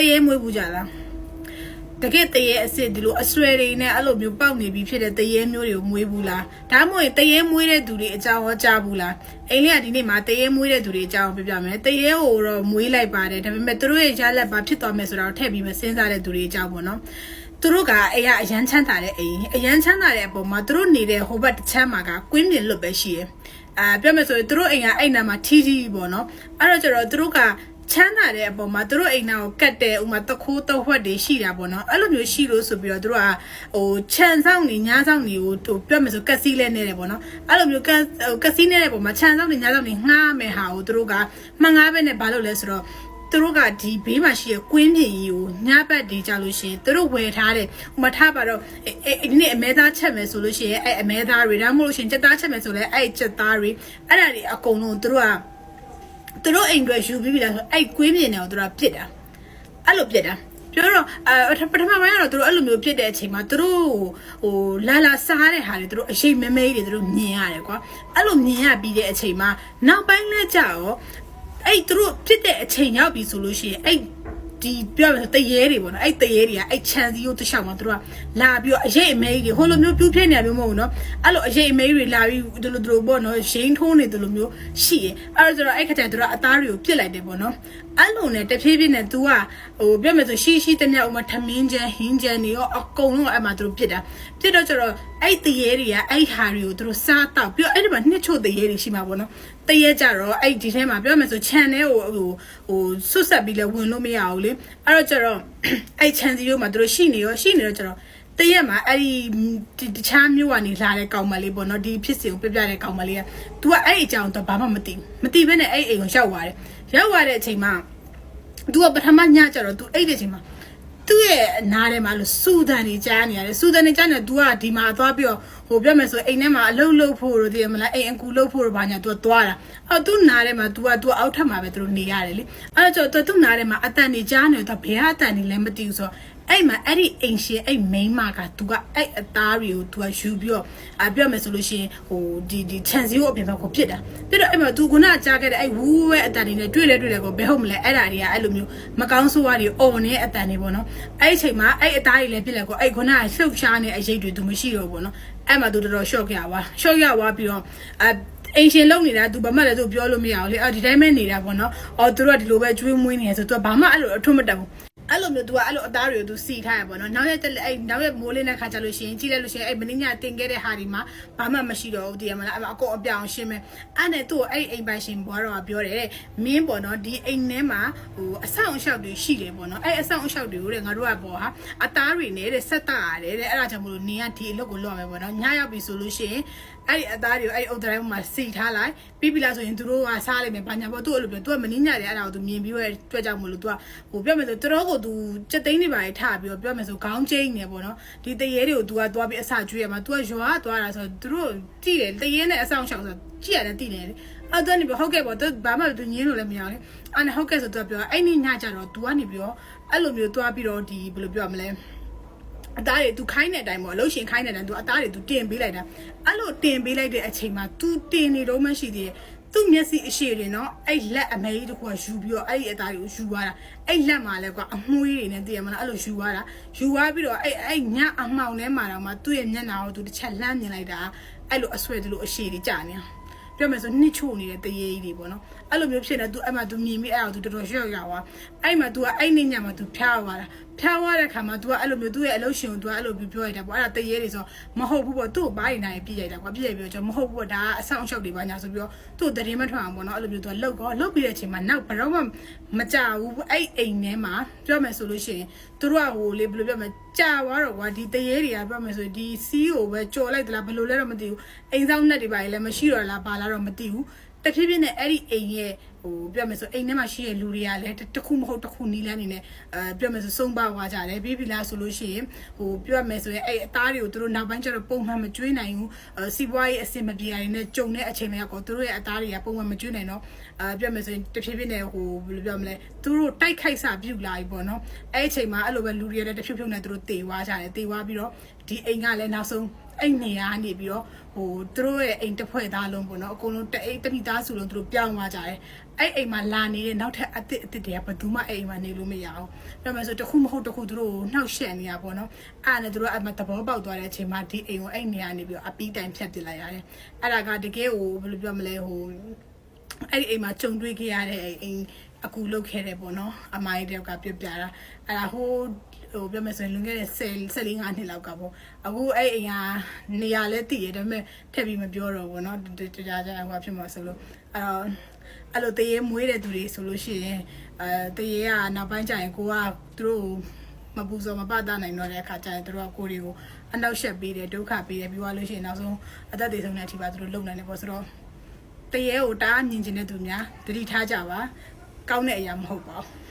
ye mui bujala. The get the ye said the Australian allo you bound me be the ye muri muebula. Tamo the ye mure do the jawa jabula. Elia di name at the ye mure do the jawa pijama. The ye or muila bade, and metro jala baptito mesra tabi me sends out to the jabono. Turuga a yan chantare a yan chanare, but matro needed Hobart Chamaga, Queen Lobeshi. Piameso through a nama TG bono. Araja Druga. Chana de bo maduro e na kate umatako to what de shira bono alo nyo shiro so bi dro a o chan sang ni nya sang ni o to pyo me so kasi le ne de bono alo nyo kasi ne de bo ma chan sang ni nya sang ni nga me ha o dro ga ma nga be ne ba lo le so ro သူတို့ကဒီဘေးမှာရှိတဲ့ကွင်းပြင်ကြီးကိုညဘက်တွေကြလို့ရှိရင်သူတို့ဝယ်ထားတယ်ဥမာထားပါတော့ဒီနေ့အမဲသားချက်မယ်ဆိုလို့ရှိရင်အဲ့အမဲသားတွေဒါမှမဟုတ်လို့ရှိရင်ကြက်သားချက်မယ်ဆိုလဲအဲ့ကြက်သားတွေအဲ့ဒါတွေအကုန်လုံးသူတို့အိမ်တွေယူပြီးပြီလားဆိုအဲ့ကွင်းပြင်တွေကိုသူတို့ပြစ်တာအဲ့လိုပြစ်တာပြောတော့ပထမပိုင်းကတော့သူတို့အဲ့လိုမျိုးပြစ်တဲ့အချိန်မှာသူတို့ဟိုလာစားတဲ့ဟာတွေသူတို့အရှိတ်မဲမဲတွေသူတို့မြင်ရတယ်ကွာအဲ့လိုမြင်ရပြီးတဲ့အချိန်မှာနောက်ပိုင်းလဲကြာရောအဲ့သူတို့ဖြစ်တဲ့အချိန်ရောက်ပြီဆိုလို့ရှိရင်အဲ့ဒီပြောရတဲ့ရဲတွေပေါ့နော်အဲ့တရဲတွေကအဲ့ချန်စီကိုတခြားမှာသူတို့ကလာပြီးတော့အရေးအမဲကြီးတွေဟိုလိုမျိုးပြူးဖြစ်နေမျိုးမဟုတ်ဘူးနော်အဲ့လိုအရေးအမဲတွေလာပြီးဒီလိုပေါ့နော်ရင်းထိုးနေတယ်လို့မျိုးရှိရင်အဲ့တော့အဲ့ခါကျသူတို့အသားတွေကိုပြစ်လိုက်တယ်ပေါ့နော်အဲ့လိုနဲ့တဖြည်းဖြည်းနဲ့ तू ကဟိုပြောမယ်ဆိုရှိတမျှဥမာထမင်းချမ်းဟင်းချမ်းတွေရောအကုန်လုံးအဲ့မှာသူတို့ပြစ်တာပြစ်တော့ကျတော့အဲ့တရဲတွေကအဲ့ဟာတွေကိုသူတို့စားတော့ပြီးတော့အဲ့ဒီမှာနှစ်ချို့တရဲတွေရှိမှာပေါ့နော်တရဲကြတော့အဲ့ဒီထဲမှာပြောမယ်ဆိုခြံထဲကိုဟိုဆွတ်ဆက်ပြီးလဲဝင်လို့မရဘူးလေအဲ့တော့ကျတော့အဲ့ခြံစီရိုးမှာသူတို့ရှိနေတော့ကျတော့တရက်မှာအဲ့ဒီတခြားမျိုးကနေလာတဲ့ကောင်မလေးပေါ့နော်ဒီဖြစ်စဉ်ကိုပြပြတဲ့ကောင်မလေးက तू ကအဲ့အကြောင်းတော့ဘာမှမသိဘဲနဲ့အဲ့အိမ်ကိုရောက်သွားတဲ့အချိန်မှာ तू ကပထမညကျတော့ तू အဲ့တဲ့အချိန်မှာသူ့ရဲ့နားထဲမှာလို့စူဒန်နေကြားနေရတယ်စူဒန်နေကြားနေ तू ကဒီမှာသွားပြီးတော့ဟိုပြောမယ်ဆိုအိမ်ထဲမှာအလုပ်ဖို့လို့တည်မလားအိမ်အကူလုပ်ဖို့လို့ဘာညာ तू သွားတာအော် तू နားထဲမှာ तू အောက်ထပ်မှာပဲသူတို့နေရတယ်လေအဲ့တော့သူ့နားထဲမှာအတန်နေကြားနေတော့ဘယ်အတန်နေလဲမသိဘူးဆိုတော့အဲ့မှာအဲ့ဒီအိမ်ရှင်အဲ့မိန်းမက तू ကအဲ့အသားတွေကို तू ကယူပြီးတော့ပြောမယ်ဆိုလို့ရှိရင်ဟိုဒီခြံစည်းကိုအပြင်ဘက်ကိုပြစ်တာပြစ်တော့အဲ့မှာ तू ခုနကြားခဲ့တဲ့အဲ့ဝူးဝဲအတန်တွေနဲ့တွေ့တယ်ကိုဘယ်ဟုတ်မလဲအဲ့ဒါတွေကအဲ့လိုမျိုးမကောင်းဆိုးဝါးတွေအော်နေအတန်တွေပေါ့နော်အဲ့အချိန်မှာအဲ့အသားတွေလည်းပြစ်လိုက်ကိုအဲ့ခုနကလှုပ်ရှားနေအရေးတွေ तू မရှိတော့ဘူးပေါ့နော်အဲ့မှာ तू တော်တော် shock ရသွားပြီးတော့အင်ရှင်လုံနေတာ तू ဘာမှလည်း तू ပြောလို့မရဘူးလေဒီတိုင်းပဲနေတာပေါ့နော်အော် तू တို့ကဒီလိုပဲကျွေးမွေးနေရဆို तू ဘာမှအဲ့လိုအထွတ်မတက်ဘူးအဲ့လိုမျိုး तू အဲ့လိုအသားတွေကို तू စီထားရပါတော့နောက်ရက်မိုးလေးနဲ့ခါကြလို့ရှိရင်ကြည့်လိုက်လို့ရှိရင်အဲ့မင်းညတင်ခဲ့တဲ့ဟာဒီမှာဘာမှမရှိတော့ဘူးတည်ရမလားအကုန်အပြောင်ရှင်းမယ်အဲ့နဲ့သူ့အဲ့အိမ်ပိုင်ရှင်ဘွားတော်ကပြောတယ်မင်းပေါ့နော်ဒီအိမ်ထဲမှာဟိုအဆောင်အရှောက်တွေရှိတယ်ပေါ့နော်အဲ့အဆောင်အရှောက်တွေကိုတဲ့ငါတို့ကပေါ့ဟာအသားတွေနဲ့တဲ့ဆက်တာရတယ်တဲ့အဲ့ဒါကြောင့်မလို့နင်ကဒီအလုပ်ကိုလုပ်ရမယ်ပေါ့နော်ညရောက်ပြီဆိုလို့ရှိရင်အဲ့ဒီအသားတွေကိုအဲ့အုတ်တိုင်းမှာစီထားလိုက်ပြီးပြီလားဆိုရင်သူတို့ကစားလိုက်မယ်ဘာညာပေါ့သူ့အဲ့လိုပြောသူကမင်းညတယ်အဲ့ဒါကိုသူမြင်ပြီးတော့တွေ့ကြမလို့သူကဟိုပြောမယ်ဆိုတော်ကိုသူစက်သိန်းတွေပါထားပြီးတော့ပြောမယ်ဆိုခေါင်းကျိန်းနေပေါ့နော်ဒီတရေတွေကို तू ကသွားပြီးအစာကျွေးရမှာ तू ကရွာသွားတာဆိုတော့သူတို့ကြည့်တယ်တရေနဲ့အဆောင်ရှောင်ဆိုကြည့်ရတယ်တည်တယ်အဲ့တော့နေပြီးဟုတ်ကဲ့ပေါ့ तू ဘာမှ तू ညင်းလို့လည်းမရဘူးလေအဲ့ဟုတ်ကဲ့ဆို तू ပြောအဲ့ဒီညကြတော့ तू ကနေပြီးတော့အဲ့လိုမျိုးသွားပြီးတော့ဒီဘယ်လိုပြောရမလဲအသားတွေ तू ခိုင်းတဲ့အတိုင်းပေါ့အလို့ရှင်ခိုင်းတဲ့အတိုင်း तू အသားတွေ तू တင်ပေးလိုက်တာအဲ့လိုတင်ပေးလိုက်တဲ့အချိန်မှာ तू တင်နေတော့မှရှိသေးတယ်သူ့မျက်စိအရှိတွေနော်အဲ့လက်အမေကြီးတခုကယူပြီးတော့အဲ့ဒီအသားတွေကိုယူသွားတာအဲ့လက်မှာလဲကွာအမွှေးတွေနဲ့တည်ရမလားအဲ့လိုယူသွားပြီးတော့အဲ့ညအမှောင်ထဲမှာတော့မှသူ့ရဲ့မျက်နှာကိုသူတစ်ချက်လှမ်းမြင်လိုက်တာအဲ့လိုအဆွဲတလို့အရှိတွေကြာနေပြောမယ်ဆိုနှစ်ချို့နေတဲ့တရေကြီးတွေပေါ့နော်အဲ့လိုမျိုးဖြစ်နေ तू အဲ့မှာ तू မြင်ပြီးအဲ့အောင် तू တော်တော်ရှော့ရသွားအဲ့မှာ तू ကအဲ့နေ့ညမှာ तू ဖျားသွားတဲ့ခါမှာ तू ကအဲ့လိုမျိုးသူ့ရဲ့အလုပ်ရှင်ကို तू အဲ့လိုပြောလိုက်တာပေါ့အဲ့ဒါတရေတွေဆိုမဟုတ်ဘူးပေါ့သူ့ကိုဘားနေနိုင်ပြည့်ရိုက်တာကွာပြည့်ရိုက်ပြီးတော့မဟုတ်ဘူးပေါ့ဒါကအဆောင်အရှောက်တွေပါညာဆိုပြီးတော့သူ့တရင်မထွက်အောင်ပေါ့နော်အဲ့လိုမျိုး तू ကလှုပ်ပြီးတဲ့အချိန်မှာနောက်ဘယ်တော့မှမကြဘူးအဲ့အိမ်ထဲမှာပြောမယ်ဆိုလို့ရှိရင်သူတို့ကဟိုလေဘယ်လိုပြောမလဲကြာသွားတော့ကွာဒီတရေတွေကပြောမယ်ဆိုဒီစီးကိုပဲကြော်လိုက်သလားဘယ်လိုလဲတော့မသိဘူးအိမ်ဆောင်နဲ့တွေပါလည်းမရှိတော့လားဘာလားတော့မသိဘူးတဖြည်းဖြည်းနဲ့အဲ့ဒီအိမ်ရဲ့ဟိုပြောမယ်ဆိုအိမ်ထဲမှာရှိတဲ့လူတွေကလည်းတစ်ခုမဟုတ်တစ်ခုနီးလန်းနေနဲ့ပြောမယ်ဆိုစုံပါသွားကြတယ်ပြီးပြီလားဆိုလို့ရှိရင်ဟိုပြောမယ်ဆိုရင်အဲ့အသားတွေကိုသူတို့နောက်ပိုင်းကျတော့ပုံမှန်မကျွေးနိုင်ဘူးစီးပွားရေးအဆင်မပြေရတဲ့ကြုံတဲ့အချိန်တွေကသူတို့ရဲ့အသားတွေကပုံမှန်မကျွေးနိုင်တော့ပြောမယ်ဆိုရင်တဖြည်းဖြည်းနဲ့ဟိုဘယ်လိုပြောမလဲသူတို့တိုက်ခိုက်စာပြုတ်လာပြီပေါ့နော်အဲ့အချိန်မှာအဲ့လိုပဲလူတွေလည်းတဖြည်းဖြည်းနဲ့သူတို့တေသွားကြတယ်တေသွားပြီးတော့ဒီအိမ်ကလည်းနောက်ဆုံး အဲ့နေရာနေပြီးတော့ဟိုသူတို့ရဲ့အိမ်တစ်ဖွဲ့သားလုံးပေါ့နော်အကုန်လုံးတအိမ်တမိသားစုလုံးသူတို့ပြောင်းသွားကြတယ်အဲ့အိမ်မှာလာနေတဲ့နောက်ထပ်အစ်စ်တွေကဘယ်သူမှအဲ့အိမ်မှာနေလို့မရအောင်ပြောမယ်ဆိုတခုမဟုတ်တခုသူတို့နှောက်ရှက်နေရပေါ့နော်အဲ့နဲ့သူတို့အမှသဘောပေါက်သွားတဲ့အချိန်မှာဒီအိမ်ကိုအဲ့နေရာနေပြီးတော့အပီးတိုင်ဖြတ်ပစ်လိုက်ရတယ်အဲ့ဒါကတကယ်ကိုဘယ်လိုပြောမလဲဟိုအဲ့ဒီအိမ်မှာကြုံတွေ့ခဲ့ရတဲ့အိမ်အကူလုတ်ခဲ့တယ်ပေါ့နော်အမိုင်းတယောက်ကပြပြတာအဲ့ဒါဟိုပြောမယ်ဆိုရင်လွန်ခဲ့တဲ့14 5နှစ်လောက်ကပေါ့အခုအဲ့အိမ်ကနေရာလဲတည်ရဒါပေမဲ့ထပ်ပြီးမပြောတော့ဘူးเนาะကြာကြာဟိုဖြစ်မှာဆိုလို့အဲ့လိုတရေမွေးတဲ့သူတွေဆိုလို့ရှိရင်တရေကနောက်ပိုင်းကျရင်ကိုကသူတို့မပူစော်မပတာနိုင်တော့တဲ့အခါကျရင်သူတို့ကကိုတွေကိုအနောက်ရှက်ပေးတယ်ဒုက္ခပေးတယ်ပြီးသွားလို့ရှိရင်နောက်ဆုံးအသက်တွေဆုံးတဲ့အထိပါသူတို့လုံနိုင်တယ်ပေါ့ဆိုတော့တရေကိုတားမြင်ကျင်တဲ့သူများတတိထားကြပါကောင်းတဲ့အရာမဟုတ်ပါဘူး